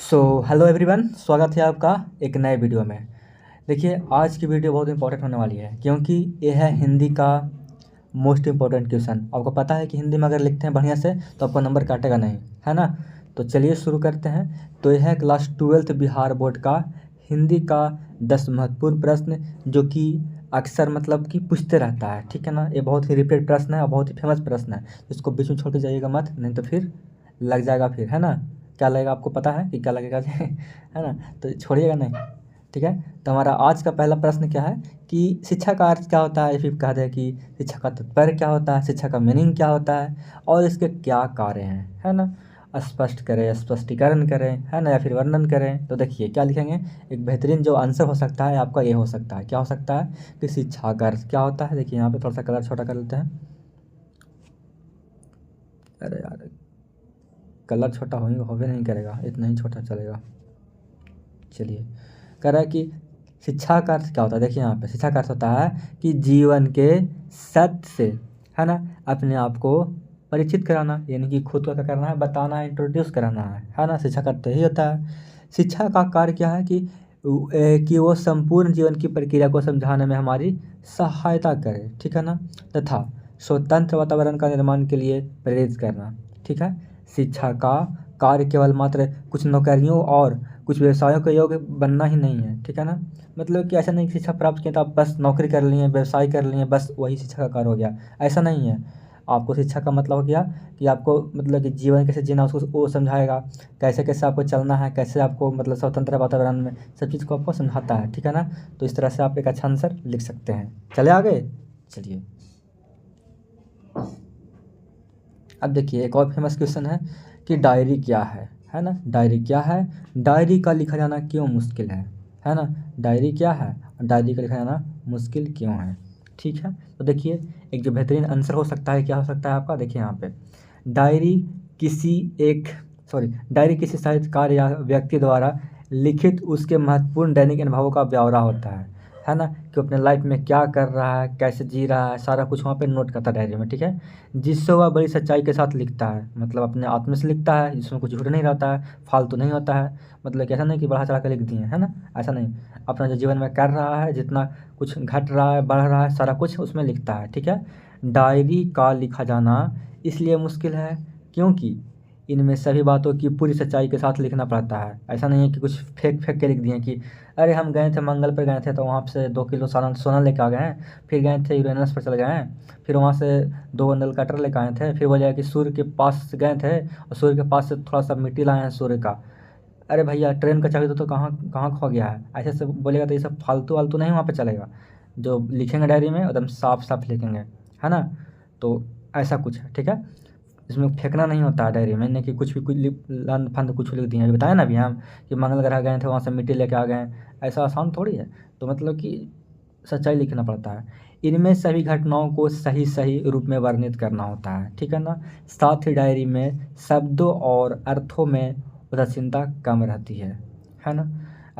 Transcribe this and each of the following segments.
Hello everyone, स्वागत है आपका एक नए वीडियो में। देखिए, आज की वीडियो बहुत इंपॉर्टेंट होने वाली है क्योंकि ये है हिंदी का मोस्ट इम्पोर्टेंट क्वेश्चन। आपको पता है कि हिंदी में अगर लिखते हैं बढ़िया से तो आपका नंबर काटेगा नहीं, है ना। तो चलिए शुरू करते हैं। तो यह है क्लास 12th बिहार बोर्ड का हिंदी का 10 महत्वपूर्ण प्रश्न, जो कि अक्सर मतलब कि पूछते रहता है, ठीक है ना। ये बहुत ही रिपीटेड प्रश्न है और बहुत ही फेमस प्रश्न है। इसको बीच में छोड़ के जाइएगा मत, नहीं तो फिर लग जाएगा, फिर है ना। क्या लगेगा आपको पता है कि क्या लगेगा जी है ना। तो छोड़िएगा नहीं, ठीक है। तो हमारा आज का पहला प्रश्न क्या है कि शिक्षा का अर्थ क्या होता है। फिर कह दे कि शिक्षा का तात्पर्य क्या होता है, शिक्षा का मीनिंग क्या होता है और इसके क्या कार्य हैं, है ना। स्पष्ट करें, स्पष्टीकरण करें, है ना, या फिर वर्णन करें। तो देखिए क्या लिखेंगे। एक बेहतरीन जो आंसर हो सकता है आपका ये हो सकता है, क्या हो सकता है कि शिक्षा का अर्थ क्या होता है। देखिए यहाँ पे थोड़ा सा कलर छोटा कर लेते हैं। अरे यार, कलर छोटा होवे नहीं करेगा, इतना ही छोटा चलेगा। चलिए, कह रहा है कि शिक्षा का अर्थ क्या होता है। देखिए यहाँ पे शिक्षा का अर्थ होता है कि जीवन के सत्य से, है ना, अपने आप को परिचित कराना, यानी कि खुद को क्या करना है, बताना है, इंट्रोड्यूस कराना है ना। शिक्षा का अर्थ यही होता है। शिक्षा का कार्य क्या है कि वो संपूर्ण जीवन की प्रक्रिया को समझाने में हमारी सहायता करे, ठीक है ना, तथा स्वतंत्र वातावरण का निर्माण के लिए प्रेरित करना, ठीक है। शिक्षा का कार्य केवल मात्र कुछ नौकरियों और कुछ व्यवसायों के योग्य बनना ही नहीं है, ठीक है ना। मतलब कि ऐसा नहीं कि शिक्षा प्राप्त किया तो आप बस नौकरी कर लिए, व्यवसाय कर लिए, बस वही शिक्षा का कार्य हो गया, ऐसा नहीं है। आपको शिक्षा का मतलब हो गया कि आपको मतलब कि जीवन कैसे जीना उसको वो समझाएगा, कैसे कैसे आपको चलना है, कैसे आपको मतलब स्वतंत्र वातावरण में सब चीज़ को आपको समझाता है, ठीक है ना। तो इस तरह से आप एक अच्छा आंसर लिख सकते हैं। चले आगे, चलिए। अब देखिए एक और फेमस क्वेश्चन है कि डायरी क्या है ना। डायरी क्या है, डायरी का लिखा जाना क्यों मुश्किल है ना। डायरी क्या है और डायरी का लिखा जाना मुश्किल क्यों है, ठीक है। तो देखिए एक जो बेहतरीन आंसर हो सकता है, क्या हो सकता है आपका। देखिए यहाँ पे डायरी किसी एक डायरी किसी साहित्यकार या व्यक्ति द्वारा लिखित उसके महत्वपूर्ण दैनिक अनुभवों का ब्यौरा होता है ना। कि अपने लाइफ में क्या कर रहा है, कैसे जी रहा है, सारा कुछ वहाँ पे नोट करता है डायरी में, ठीक है। जिससे वह बड़ी सच्चाई के साथ लिखता है, मतलब अपने आत्म से लिखता है, जिसमें कुछ झूठ नहीं रहता है, फालतू नहीं होता है। मतलब कि ऐसा नहीं कि बढ़ा चढ़ा कर लिख दिए, है ना, ऐसा नहीं। अपना जो जीवन में कर रहा है, जितना कुछ घट रहा है, बढ़ रहा है, सारा कुछ उसमें लिखता है, ठीक है। डायरी का लिखा जाना इसलिए मुश्किल है क्योंकि इनमें सभी बातों की पूरी सच्चाई के साथ लिखना पड़ता है। ऐसा नहीं है कि कुछ फेंक फेंक के लिख दिए कि अरे हम गए थे मंगल पर, गए थे तो वहाँ से 2 किलो सोना लेके आ गए हैं, फिर गए थे यूरेनस पर चले गए हैं, फिर वहाँ से 2 बंडल कटर लेके आए थे, फिर बोले कि सूर्य के पास गए थे और सूर्य के पास से थोड़ा सा मिट्टी लाए हैं सूर्य का। अरे भैया, ट्रेन का चाबी तो कहाँ कहाँ खो गया है, ऐसे से बोलेगा तो ये सब फालतू वालतू नहीं वहाँ पे चलेगा। जो लिखेंगे डायरी में एकदम साफ साफ लिखेंगे, है ना। तो ऐसा कुछ है, ठीक है। इसमें फेंकना नहीं होता है डायरी में, नहीं कि कुछ भी कुछ लंद फंद कुछ लिख दिए। अभी बताया ना अभी हम कि मंगल ग्रह गए थे, वहाँ से मिट्टी लेके आ गए, ऐसा आसान थोड़ी है। तो मतलब कि सच्चाई लिखना पड़ता है। इनमें सभी घटनाओं को सही सही रूप में वर्णित करना होता है, ठीक है ना। साथ ही डायरी में शब्दों और अर्थों में उदासीनता कम रहती है ना।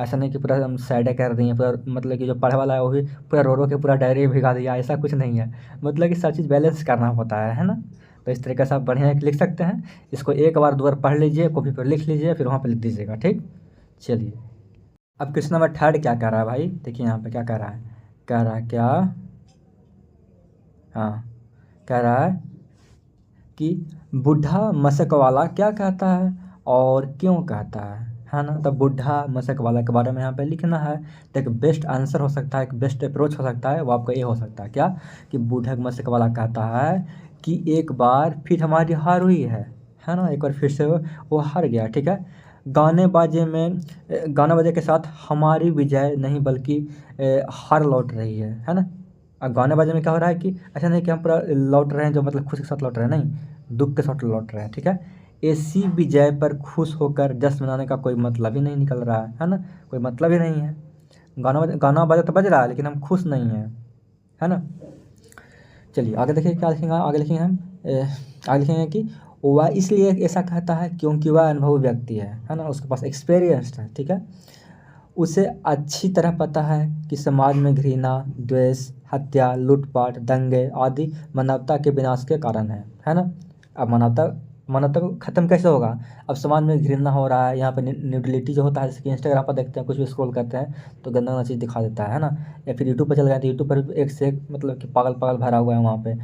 ऐसा नहीं कि पूरा हम सैडे कर दिए, पूरा मतलब कि जो पढ़े वाला है वो भी पूरा रो रो के पूरा डायरी भिगा दिया, ऐसा कुछ नहीं है। मतलब कि सब चीज़ बैलेंस करना होता है ना। तो इस तरीके से आप बढ़िया लिख सकते हैं। इसको एक बार 2 बार पढ़ लीजिए, कॉपी पर लिख लीजिए, फिर वहाँ पर लिख दीजिएगा, ठीक। चलिए, अब क्वेश्चन नंबर 3 क्या कह रहा है भाई। देखिए यहाँ पे क्या कह रहा है, कह रहा है क्या, हाँ, कह रहा है कि बूढ़ा मशक वाला क्या कहता है और क्यों कहता है ना। तो बूढ़ा मशक वाला के बारे में यहाँ पे लिखना है। तो एक बेस्ट आंसर हो सकता है, एक बेस्ट अप्रोच हो सकता है, वो आपका ये हो सकता है क्या कि बूढ़ा मशक वाला कहता है कि एक बार फिर हमारी हार हुई है ना। एक बार फिर से वो हार गया, ठीक है। गाने बाजे में गाना बाजे के साथ हमारी विजय नहीं बल्कि हार लौट रही है ना। अब गाने बाजे में क्या हो रहा है कि ऐसा नहीं कि हम पूरा लौट रहे हैं जो मतलब खुशी के साथ लौट रहे हैं, नहीं, दुख के साथ लौट रहे हैं, ठीक है। ऐसी विजय पर खुश होकर जश्न मनाने का कोई मतलब ही नहीं निकल रहा है ना। कोई मतलब ही नहीं है। गाना बाजा तो बज रहा है लेकिन हम खुश नहीं हैं, है ना। चलिए आगे देखिए क्या लिखेंगे, आगे लिखेंगे हम आगे लिखेंगे कि वह इसलिए ऐसा कहता है क्योंकि वह अनुभवी व्यक्ति है ना, उसके पास एक्सपीरियंस्ड है, ठीक है। उसे अच्छी तरह पता है कि समाज में घृणा, द्वेष, हत्या, लूटपाट, दंगे आदि मानवता के विनाश के कारण है ना। अब मानवता मानवता को ख़त्म कैसे होगा? अब समाज में घृणा हो रहा है, यहाँ पे न्यूडिलिटी जो होता है, जैसे कि इंस्टाग्राम पर देखते हैं, कुछ भी स्क्रॉल करते हैं तो गंदा गंदा चीज़ दिखा देता है ना। या फिर यूट्यूब पर चल गए तो यूट्यूब पर भी एक से एक मतलब कि पागल पागल भरा हुआ है वहाँ पे।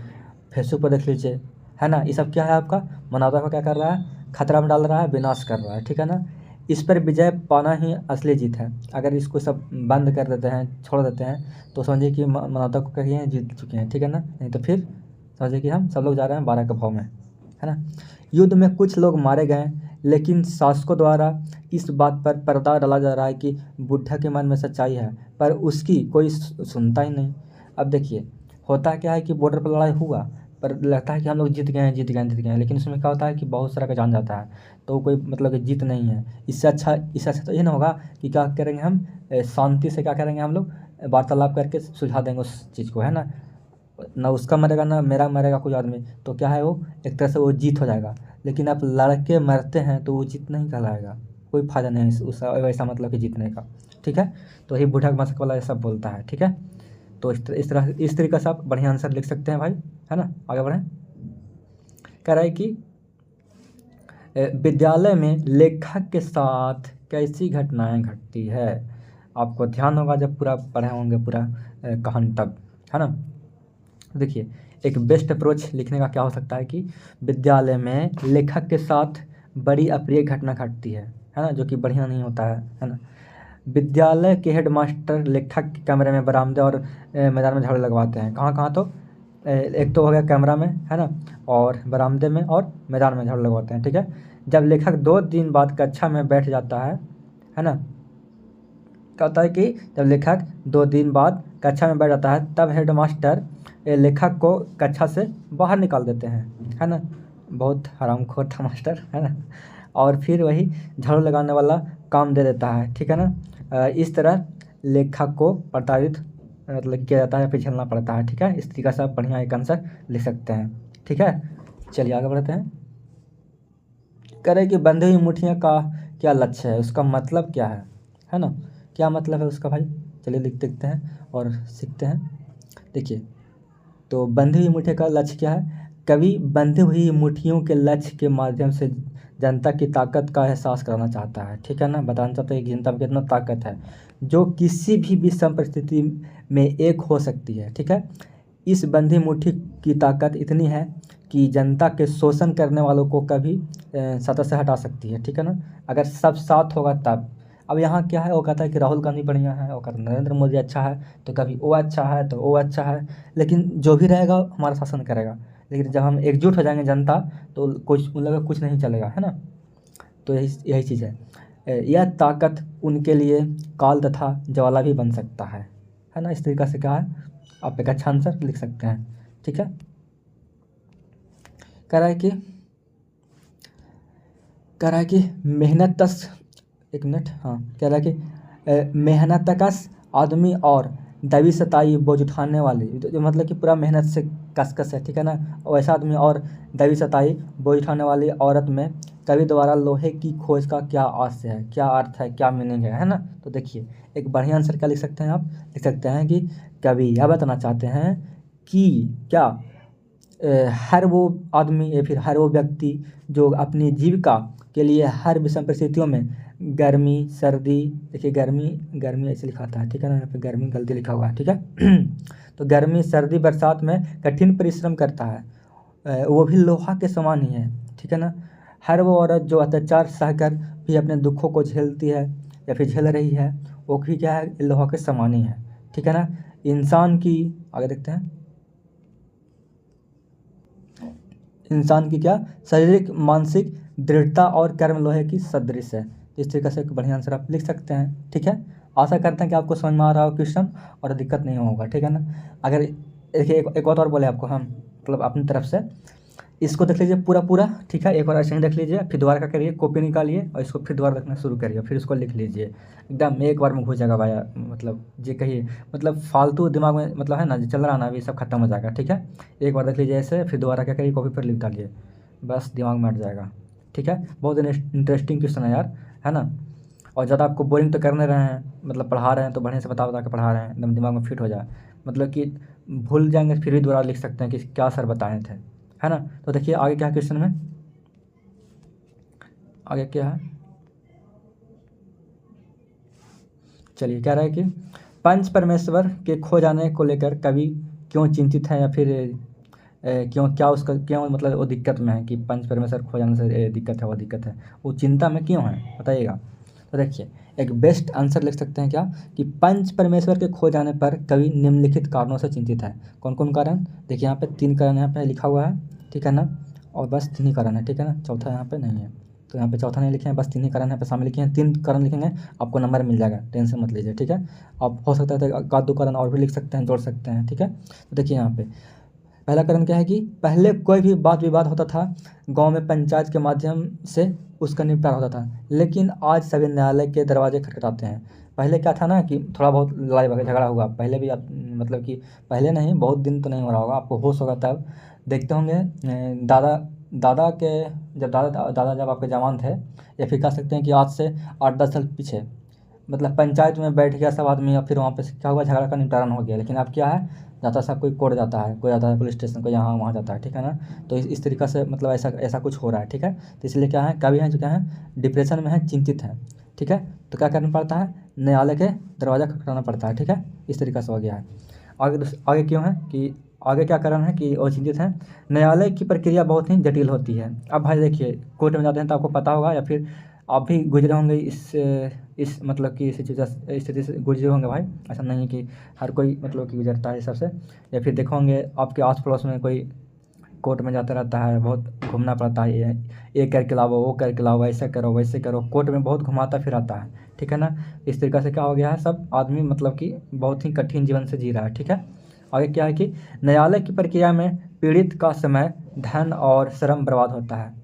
फेसबुक पर देख लीजिए, है ना। ये सब क्या है आपका? मानवता को क्या कर रहा है? खतरा में डाल रहा है, विनाश कर रहा है, ठीक है ना। इस पर विजय पाना ही असली जीत है। अगर इसको सब बंद कर देते हैं, छोड़ देते हैं, तो समझिए कि मानवता को कहीं जीत चुके हैं, ठीक है ना। नहीं तो फिर समझिए कि हम सब लोग जा रहे हैं 12 के भाव में, है ना। युद्ध में कुछ लोग मारे गए, लेकिन शासकों द्वारा इस बात पर पर्दा डाला जा रहा है कि बुद्धा के मन में सच्चाई है, पर उसकी कोई सुनता ही नहीं। अब देखिए, होता क्या है कि बॉर्डर पर लड़ाई हुआ, पर लगता है कि हम लोग जीत गए हैं, जीत गए हैं, जीत गए हैं, लेकिन उसमें क्या होता है कि बहुत सारा का जान जाता है, तो कोई मतलब कि जीत नहीं है। इससे अच्छा तो ये ना होगा कि क्या करेंगे हम, शांति से क्या करेंगे हम लोग, वार्तालाप करके सुलझा देंगे उस चीज़ को, है ना। ना उसका मरेगा ना मेरा मरेगा कोई आदमी, तो क्या है वो एक तरह से वो जीत हो जाएगा। लेकिन आप लड़के मरते हैं तो वो जीत नहीं कहलाएगा, कोई फ़ायदा नहीं है उस वैसा मतलब कि जीतने का, ठीक है। तो यही बूढ़ा मशक वाला ये सब बोलता है, ठीक है। तो इस तरीक़े से आप बढ़िया आंसर लिख सकते हैं भाई, है ना। आगे बढ़ें। कह रहा है कि विद्यालय में लेखक के साथ कैसी घटनाएं घटती है। आपको ध्यान होगा जब पूरा पढ़े होंगे पूरा कहानी तब, है ना। देखिए, एक बेस्ट अप्रोच लिखने का क्या हो सकता है कि विद्यालय में लेखक के साथ बड़ी अप्रिय घटना घटती है ना, जो कि बढ़िया नहीं होता है ना। विद्यालय के हेडमास्टर लेखक के कमरे में, बरामदे और मैदान में झाड़ू लगवाते हैं। कहाँ कहाँ? तो एक तो हो गया कमरा में, है ना, और बरामदे में और मैदान में झाड़ू लगवाते हैं, ठीक है। जब लेखक 2 दिन बाद कक्षा में बैठ जाता है ना, क्या होता है कि जब लेखक 2 दिन बाद कक्षा में बैठ जाता है, तब हेडमास्टर लेखक को कक्षा से बाहर निकाल देते हैं, है ना। बहुत हरामखोर था मास्टर, है ना। और फिर वही झाड़ू लगाने वाला काम दे देता है, ठीक है ना। इस तरह लेखक को प्रताड़ित मतलब किया जाता है, फिर झेलना पड़ता है, ठीक है। इस तरीक़े से आप बढ़िया एक आंसर लिख सकते हैं, ठीक है। चलिए आगे बढ़ते हैं। कह रहे कि बंधी हुई मुठ्ठियाँ का क्या लक्ष्य है, उसका मतलब क्या है ना। क्या मतलब है उसका भाई? चलिए लिख देखते हैं और सीखते हैं। देखिए, तो बंधी हुई मुठ्ठी का लक्ष्य क्या है? कवि बंधी हुई मुट्ठियों के लक्ष्य के माध्यम से जनता की ताकत का एहसास कराना चाहता है, ठीक है ना। बताना चाहता है कि जनता में कितना ताकत है, जो किसी भी विषम परिस्थिति में एक हो सकती है, ठीक है। इस बंधी मुट्ठी की ताकत इतनी है कि जनता के शोषण करने वालों को कभी सत्ता से हटा सकती है, ठीक है ना। अगर सब साथ होगा तब। अब यहाँ क्या है, वो कहता है कि राहुल गांधी बढ़िया है, वो कहता है नरेंद्र मोदी अच्छा है, तो कभी वो अच्छा है तो वो अच्छा है, लेकिन जो भी रहेगा हमारा शासन करेगा। लेकिन जब हम एकजुट हो जाएंगे जनता, तो कुछ उन लोगों का कुछ नहीं चलेगा, है ना। तो यही चीज़ है। यह ताकत उनके लिए काल तथा ज्वाला भी बन सकता है ना। इस तरीक़े से क्या है, आप एक अच्छा आंसर लिख सकते हैं, ठीक है। कह रहा है कि मेहनतकश, एक मिनट, हाँ, कह रहा है कि मेहनतकश आदमी और दबी सताई बोझ उठाने वाली, जो मतलब कि पूरा मेहनत से कसकस है, ठीक है ना, वैसा आदमी और दबी सताई बोझ उठाने वाली औरत में कवि द्वारा लोहे की खोज का क्या आशय है, क्या अर्थ है, क्या मीनिंग है ना। तो देखिए, एक बढ़िया आंसर क्या लिख सकते हैं आप? लिख सकते हैं कि कवि यह बताना चाहते हैं कि क्या हर वो आदमी या फिर हर वो व्यक्ति जो अपनी जीविका के लिए हर विषम परिस्थितियों में गर्मी सर्दी, देखिए गर्मी गर्मी ऐसे लिखा था, ठीक है ना, यहाँ पे गर्मी गलती लिखा हुआ है, ठीक है। तो गर्मी सर्दी बरसात में कठिन परिश्रम करता है, वो भी लोहा के समान ही है, ठीक है ना। हर वो औरत जो अत्याचार सहकर भी अपने दुखों को झेलती है या फिर झेल रही है, वो भी क्या है, लोहा के समान ही है, ठीक है ना। इंसान की, आगे देखते हैं, इंसान की क्या शारीरिक मानसिक दृढ़ता और कर्म लोहे की सदृश है। इस तरीके से एक बढ़िया आंसर आप लिख सकते हैं, ठीक है। आशा करते हैं कि आपको समझ में आ रहा हो क्वेश्चन और दिक्कत नहीं होगा, ठीक है ना। अगर देखिए एक बात और बोले आपको हम, मतलब अपनी तरफ से इसको देख लीजिए पूरा पूरा, ठीक है। एक बार ऐसे ही देख लीजिए, फिर दोबारा क्या करिए, कॉपी निकालिए और इसको फिर दोबारा देखना शुरू करिए, फिर इसको लिख लीजिए, एकदम एक बार में घुस जाएगा भाई। मतलब ये कहिए, मतलब फालतू दिमाग में मतलब है ना जो चल रहा है ना, अभी सब खत्म हो जाएगा, ठीक है। एक बार देख लीजिए ऐसे, फिर दोबारा क्या करिए, कॉपी पर लिख डालिए, बस दिमाग में हट जाएगा, ठीक है। बहुत इंटरेस्टिंग क्वेश्चन है यार, है ना। और ज़्यादा आपको बोरिंग तो करने रहे हैं, मतलब पढ़ा रहे हैं तो बढ़िया से बता बता के पढ़ा रहे हैं, एकदम दिमाग में फिट हो जाए, मतलब कि भूल जाएंगे फिर भी दोबारा लिख सकते हैं कि क्या सर बताए थे, है ना। तो देखिए आगे क्या क्वेश्चन में, आगे क्या है, चलिए कह रहा है कि पंच परमेश्वर के खो जाने को लेकर कवि क्यों चिंतित है, या फिर क्यों, क्या उसका क्यों मतलब वो दिक्कत में है कि पंच परमेश्वर खो जाने से दिक्कत है, वो दिक्कत है, वो चिंता में क्यों है बताइएगा। तो देखिए एक बेस्ट आंसर लिख सकते हैं क्या, कि पंच परमेश्वर के खो जाने पर कवि निम्नलिखित कारणों से चिंतित है। कौन कौन कारण, देखिए यहाँ पे 3 कारण यहाँ पे लिखा हुआ है, ठीक है ना, और बस 3 ही कारण है, ठीक है ना, चौथा यहाँ पे नहीं है। तो यहाँ पे चौथा नहीं लिखे हैं, बस 3 ही कारण यहाँ पे शामिल लिखे हैं। 3 कारण लिखेंगे आपको नंबर मिल जाएगा, टेंशन मत लीजिए, ठीक है। आप हो सकता है तो 1-2 कारण और भी लिख सकते हैं, जोड़ सकते हैं, ठीक है। तो देखिए यहाँ पे पहला कारण क्या है कि पहले कोई भी वाद विवाद होता था गांव में पंचायत के माध्यम से उसका निपटारा होता था, लेकिन आज सभी न्यायालय के दरवाजे खटखटाते हैं। पहले क्या था ना कि थोड़ा बहुत लड़ाई झगड़ा हुआ, पहले भी आप मतलब कि पहले नहीं, बहुत दिन तो नहीं हो रहा होगा, आपको होश होगा तब देखते होंगे। दादा दादा के जब दादा जब आपके जवान थे, या फिर कह सकते हैं कि आज से 8-10 साल पीछे, मतलब पंचायत में बैठ गया सब आदमी, या फिर वहाँ पे क्या हुआ, झगड़ा का निपटारा हो गया। लेकिन अब क्या है, जाता सब कोई कोर्ट जाता है, कोई जाता है पुलिस स्टेशन, कोई यहाँ वहाँ जाता है, ठीक है ना। तो इस तरीक़ा से मतलब ऐसा कुछ हो रहा है, ठीक है। तो इसलिए क्या है, कवि हैं जो क्या है, डिप्रेशन में है, चिंतित है, ठीक है। तो क्या करना पड़ता है, न्यायालय के दरवाज़ा खटखटाना पड़ता है, ठीक है। इस तरीक़ा से हो गया है। आगे क्यों है कि आगे क्या कारण है कि वो चिंतित हैं, न्यायालय की प्रक्रिया बहुत ही जटिल होती है। अब भाई देखिए कोर्ट में जाते हैं तो आपको पता होगा, या फिर आप भी गुजरे होंगे इस मतलब कि स्थिति से गुजरे होंगे भाई। ऐसा नहीं है कि हर कोई मतलब कि गुजरता है सबसे, या फिर देखोगे आपके आस पड़ोस में कोई कोर्ट में जाता रहता है, बहुत घूमना पड़ता है, ये करके लाओ, वो करके लाओ, ऐसा करो वैसे करो, कोर्ट में बहुत घुमाता फिराता है, ठीक है ना। इस तरीक़े से क्या हो गया है, सब आदमी मतलब कि बहुत ही कठिन जीवन से जी रहा है, ठीक है। आगे क्या है कि न्यायालय की प्रक्रिया में पीड़ित का समय, धन और श्रम बर्बाद होता है।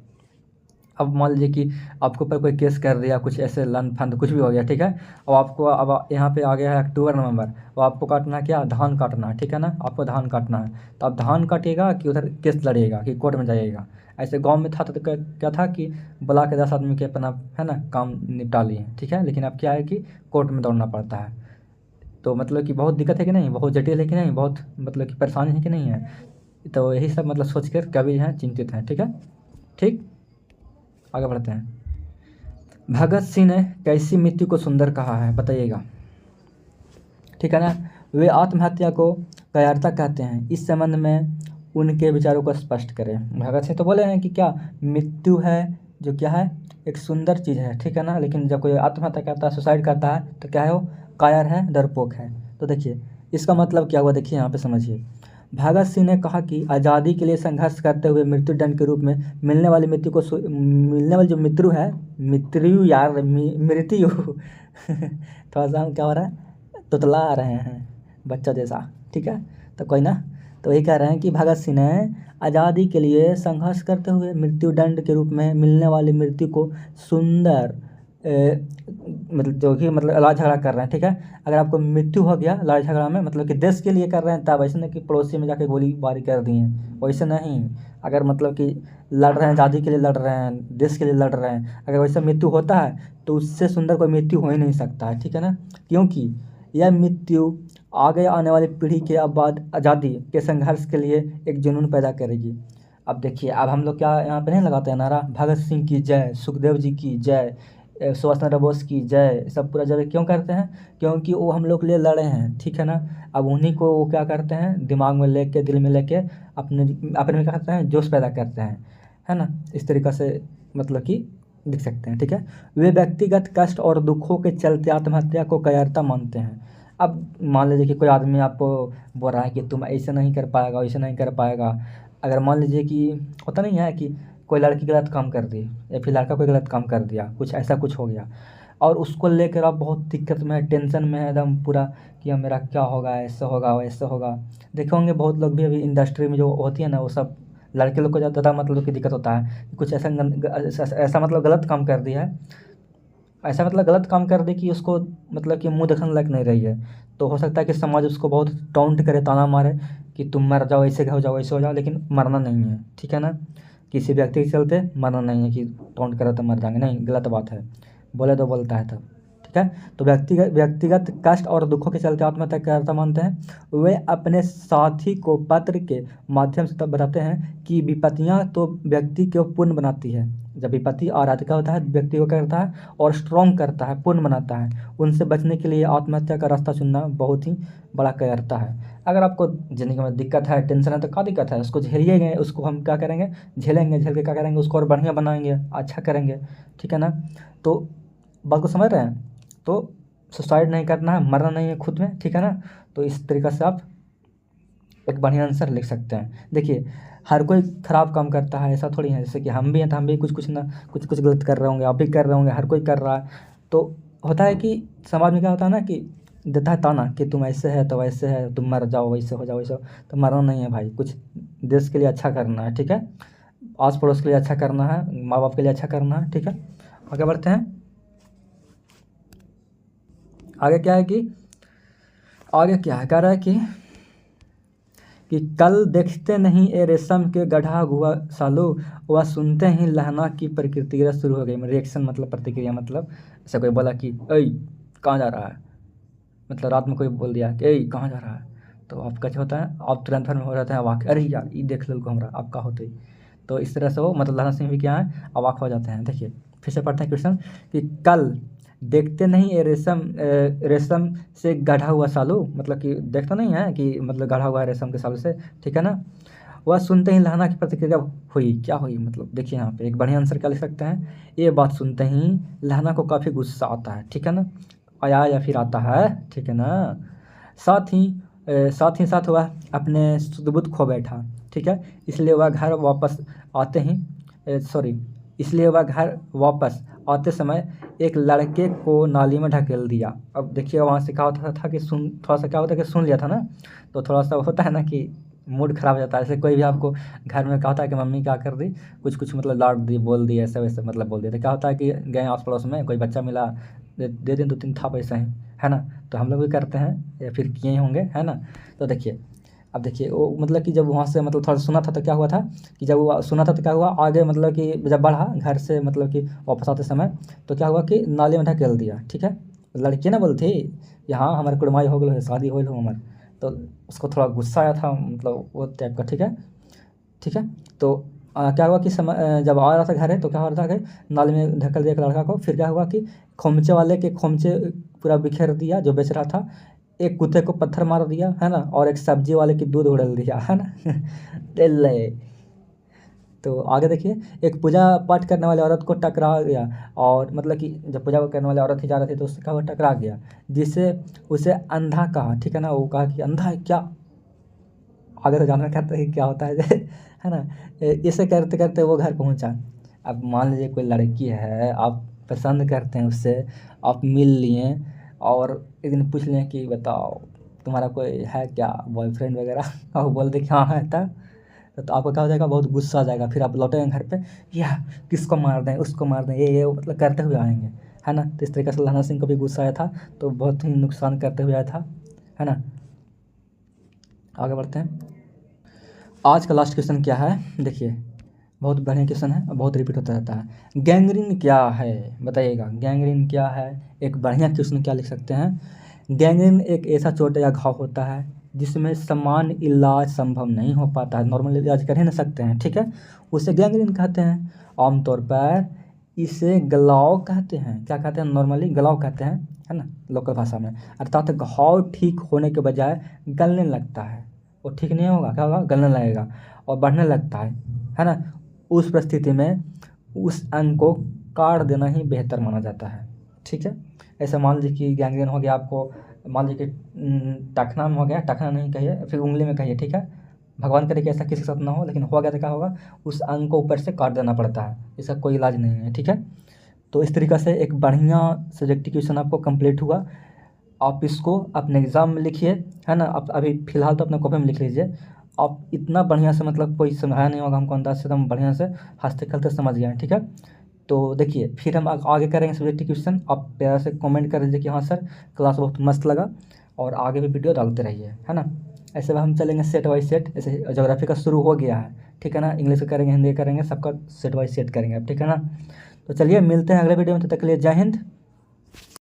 अब मान लीजिए कि आपके ऊपर कोई केस कर दिया, कुछ ऐसे लन फंद कुछ भी हो गया, ठीक है। अब आपको अब यहाँ पे आ गया है अक्टूबर नवंबर, अब आपको काटना है क्या, धान काटना है, ठीक है ना, आपको धान काटना है। तो आप धान काटिएगा कि उधर केस लड़िएगा कि कोर्ट में जाइएगा। ऐसे गांव में था तो क्या था कि बुला के 10 आदमी के अपना है ना काम निपटा लिए, ठीक है। लेकिन अब क्या है कि कोर्ट में दौड़ना पड़ता है। तो मतलब कि बहुत दिक्कत है कि नहीं, बहुत जटिल है कि नहीं, बहुत मतलब कि परेशानी है कि नहीं है। तो यही सब मतलब सोच कर कवि हैं चिंतित हैं, ठीक है। ठीक, आगे बढ़ते हैं। भगत सिंह ने कैसी मृत्यु को सुंदर कहा है बताइएगा, ठीक है ना। वे आत्महत्या को कायरता कहते हैं, इस संबंध में उनके विचारों को स्पष्ट करें। भगत सिंह तो बोले हैं कि क्या मृत्यु है जो क्या है, एक सुंदर चीज़ है, ठीक है ना। लेकिन जब कोई आत्महत्या करता है, सुसाइड करता है, तो क्या है, वो कायर है, डरपोक है। तो देखिए इसका मतलब क्या हुआ, देखिए यहाँ पे समझिए। भगत सिंह ने कहा कि आज़ादी के लिए संघर्ष करते हुए मृत्युदंड के रूप में मिलने वाली मृत्यु को मिलने वाली जो मृत्यु है, मृत्यु थोड़ा सा हम क्या हो रहा है, तुतला रहे हैं बच्चा जैसा, ठीक है। तो कोई ना, तो वही कह रहे हैं कि भगत सिंह ने आज़ादी के लिए संघर्ष करते हुए मृत्युदंड के रूप में मिलने वाली मृत्यु को सुंदर मतलब जो कि मतलब लड़ाई झगड़ा कर रहे हैं, ठीक है। अगर आपको मृत्यु हो गया लड़ाई झगड़ा में, मतलब कि देश के लिए कर रहे हैं तब, ऐसे नहीं कि पड़ोसी में जाके गोलीबारी कर दिए, वैसे नहीं। अगर मतलब कि लड़ रहे हैं, आज़ादी के लिए लड़ रहे हैं, देश के लिए लड़ रहे हैं, अगर वैसा मृत्यु होता है तो उससे सुंदर कोई मृत्यु हो ही नहीं सकता है, ठीक है ना। क्योंकि यह मृत्यु आगे आने वाली पीढ़ी के बाद आज़ादी के संघर्ष के लिए एक जुनून पैदा करेगी। अब देखिए, अब हम लोग क्या यहाँ पे नहीं लगाते हैं नारा, भगत सिंह की जय, सुखदेव जी की जय, सुभाष चंद्र बोस की जय, सब पूरा जय क्यों करते हैं, क्योंकि वो हम लोग के लिए लड़े हैं, ठीक है ना। अब उन्हीं को वो क्या करते हैं, दिमाग में लेके, दिल में लेके अपने में क्या करते हैं, जोश पैदा करते हैं, है ना। इस तरीक़े से मतलब कि लिख सकते हैं, ठीक है। वे व्यक्तिगत कष्ट और दुखों के चलते आत्महत्या को कायरता मानते हैं। अब मान लीजिए कि कोई आदमी आपको बोल रहा है कि तुम ऐसे नहीं कर पाएगा, वैसे नहीं कर पाएगा। अगर मान लीजिए कि होता नहीं है कि कोई लड़की गलत काम कर दी, या फिर लड़का कोई गलत काम कर दिया, कुछ ऐसा कुछ हो गया, और उसको लेकर आप बहुत दिक्कत में है, टेंशन में है एकदम पूरा, कि अब मेरा क्या होगा, ऐसा होगा वैसा होगा। देखे होंगे बहुत लोग भी अभी इंडस्ट्री में जो होती है ना, वो सब लड़के लोग को ज़्यादा मतलब कि दिक्कत होता है, कुछ ऐसा मतलब गलत काम कर दिया है, ऐसा मतलब गलत काम कर दे कि उसको मतलब कि मुँह देखने लायक नहीं रही है। तो हो सकता है कि समाज उसको बहुत टॉन्ट करे, ताना मारे कि तुम मर जाओ, ऐसे हो जाओ, ऐसे हो जाओ, लेकिन मरना नहीं है, ठीक है ना। किसी व्यक्ति के चलते मरना नहीं है कि टॉन्ट करे तो मर जाएंगे, नहीं, गलत बात है, बोले तो बोलता है तब, ठीक है। तो व्यक्तिगत कष्ट और दुखों के चलते आत्महत्या करता मानते हैं। वे अपने साथी को पत्र के माध्यम से तब बताते हैं कि विपत्तियां तो व्यक्ति को पूर्ण बनाती है, जब विपत्ति आ रहा है तो क्या होता है, व्यक्ति को क्या करता है और स्ट्रॉन्ग करता है, पूर्ण बनाता है। उनसे बचने के लिए आत्महत्या का रास्ता चुनना बहुत ही बड़ा करता है। अगर आपको ज़िंदगी में दिक्कत है, टेंशन है, तो क्या दिक्कत है, उसको झेलिएगा, उसको हम क्या करेंगे, झेलेंगे, झेल के क्या करेंगे, उसको और बढ़िया बनाएंगे, अच्छा करेंगे, ठीक है ना। तो बात को समझ रहे हैं। तो सुसाइड नहीं करना है, मरना नहीं है खुद में, ठीक है ना। तो इस तरीक़े से आप एक बढ़िया आंसर लिख सकते हैं। देखिए, हर कोई ख़राब काम करता है, ऐसा थोड़ी है। जैसे कि हम भी हैं तो हम भी कुछ ना कुछ गलत कर रहे होंगे, आप भी कर रहे होंगे, हर कोई कर रहा है। तो होता है कि समाज में क्या होता है ना कि देता है ताना कि तुम ऐसे है तो वैसे है, तुम मर जाओ, वैसे हो जाओ, वैसे हो। तो मरना नहीं है भाई, कुछ देश के लिए अच्छा करना है, ठीक है। आस पड़ोस के लिए अच्छा करना है, माँ बाप के लिए अच्छा करना है, ठीक है। आगे बढ़ते हैं। आगे क्या है कि आगे क्या है, कह रहा है कि कल देखते नहीं ए रेशम के गढ़ा हुआ सालो, वह सुनते ही लहना की प्रतिक्रिया शुरू हो गई। रिएक्शन मतलब प्रतिक्रिया, मतलब ऐसा कोई बोला कि ऐ कहाँ जा रहा है, मतलब रात में कोई बोल दिया कि ऐ कहाँ जा रहा है, तो आपका क्या होता है, आप तुरंत भर में हो जाते हैं अवाक, अरे यार ये देख लो घूम रहा, आपका होते ही। तो इस तरह से वो मतलब लहना सिंह भी क्या है, अवाक हो जाते हैं। देखिए फिर से पढ़ते हैं क्वेश्चन कि कल देखते नहीं ये रेशम से गढ़ा हुआ सालू, मतलब कि देखता नहीं है कि मतलब गढ़ा हुआ है रेशम के सालू से, ठीक है ना। वह सुनते ही लहना की प्रतिक्रिया हुई, क्या हुई, मतलब देखिए यहाँ पे एक बढ़िया आंसर क्या लिख सकते हैं। ये बात सुनते ही लहना को काफ़ी गुस्सा आता है, ठीक है ना, आया या फिर आता है, ठीक है ना। साथ ही साथ वह अपने सुध-बुध खो बैठा, ठीक है। इसलिए वह घर वापस आते ही इसलिए वह घर वापस आते समय एक लड़के को नाली में ढकेल दिया। अब देखिए वहाँ से क्या होता था कि थोड़ा सा क्या होता है कि सुन लिया था ना, तो थोड़ा सा होता है ना कि मूड ख़राब हो जाता है। जैसे कोई भी आपको घर में क्या होता है कि मम्मी क्या कर दी, कुछ मतलब डाँट दी, बोल दी, ऐसे वैसे मतलब बोल दिया, तो क्या होता है कि गए आस पड़ोस में कोई बच्चा मिला, दे दें 2-3 थाप ऐसे ही, है ना। तो हम लोग भी करते हैं या फिर किए ही होंगे, है ना। तो देखिए अब देखिए वो मतलब कि जब वहाँ से मतलब थोड़ा सुना था तो क्या हुआ था कि जब वो सुना था तो क्या हुआ आगे, मतलब कि जब बढ़ा घर से मतलब कि वापस आते समय, तो क्या हुआ कि नाले में ढकेल दिया, ठीक है। लड़की ना बोलती यहाँ हमारे कुड़माई हो गई, शादी हो गई हमारे, तो उसको थोड़ा गुस्सा आया था, मतलब वो टाइप का, ठीक है, ठीक है। तो क्या हुआ कि जब आ रहा था घर है तो क्या हो रहा था कि नाले में ढकेल दिया एक लड़का को। फिर क्या हुआ कि खोमचे वाले के खोमचे पूरा बिखेर दिया जो बेच रहा था, एक कुत्ते को पत्थर मार दिया, है ना, और एक सब्जी वाले की दूध उड़ेल दिया, है ना। ले तो आगे देखिए, एक पूजा पाठ करने वाली औरत को टकरा गया, और मतलब कि जब पूजा करने वाली औरत ही जा रही थी तो उससे क्या हुआ, टकरा गया, जिससे उसे अंधा कहा, ठीक है ना। वो कहा कि अंधा है क्या, आगे तो जानना चाहते हैं क्या होता है। है ना। इसे करते करते वो घर पहुंचा। अब मान लीजिए कोई लड़की है, आप पसंद करते हैं उससे, आप मिल लिए और एक दिन पूछ लें कि बताओ तुम्हारा कोई है क्या बॉयफ्रेंड वगैरह, और वो बोल दे कि हाँ है था, तो आपको क्या हो जाएगा, बहुत गुस्सा आ जाएगा। फिर आप लौटेंगे घर पे, या किसको मार दें, उसको मार दें, ये वो मतलब करते हुए आएंगे, है ना। तो इस तरीके से लहना सिंह को भी गुस्सा आया था, तो बहुत ही नुकसान करते हुए आया था, है ना। आगे बढ़ते हैं। आज का लास्ट क्वेश्चन क्या है, देखिए बहुत बढ़िया क्वेश्चन है, बहुत रिपीट होता रहता है। गैंग्रीन क्या है, बताइएगा गैंग्रीन क्या है। एक बढ़िया क्वेश्चन क्या लिख सकते हैं, गैंग्रीन एक ऐसा चोट या घाव होता है जिसमें सामान्य इलाज संभव नहीं हो पाता है, नॉर्मल इलाज कर ही नहीं सकते हैं, ठीक है, उसे गैंग्रीन कहते हैं। आमतौर पर इसे गलाव कहते हैं, क्या कहते हैं, नॉर्मली गलाव कहते हैं, है ना, लोकल भाषा में। अर्थात घाव ठीक होने के बजाय गलने लगता है, वो ठीक नहीं होगा, क्या होगा, गलने लगेगा और बढ़ने लगता है ना। उस परिस्थिति में उस अंग को काट देना ही बेहतर माना जाता है, ठीक है। ऐसे मान लीजिए कि गैंग्रीन हो गया आपको, मान लीजिए कि टखना में हो गया, टखना नहीं कहिए, फिर उंगली में कहिए, ठीक है। भगवान करे कि ऐसा किसी के साथ ना हो, लेकिन हो गया तो क्या होगा, उस अंग को ऊपर से काट देना पड़ता है, इसका कोई इलाज नहीं है, ठीक है। तो इस तरीक़े से एक बढ़िया सब्जेक्टिव क्वेश्चन आपको कंप्लीट हुआ। आप इसको अपने एग्ज़ाम में लिखिए, है ना। आप अभी फ़िलहाल तो अपने कॉपी में लिख लीजिए। आप इतना बढ़िया से मतलब कोई समझाया नहीं होगा हमको अंदाज़ से, तो हम बढ़िया से हँसते खेलते समझ गए हैं, ठीक है। तो देखिए फिर हम आगे करेंगे सब्जेक्टिव क्वेश्चन। आप प्यार से कमेंट कर दीजिए कि हाँ सर क्लास बहुत मस्त लगा, और आगे भी वीडियो डालते रहिए, है ना। ऐसे हम चलेंगे सेट बाई सेट, जैसे ज्योग्राफी का शुरू हो गया है, ठीक है ना, इंग्लिश का करेंगे, हिंदी करेंगे, सबका सेट बाई सेट करेंगे अब, ठीक है ना। तो चलिए मिलते हैं अगले वीडियो में, तब तक के लिए जय हिंद।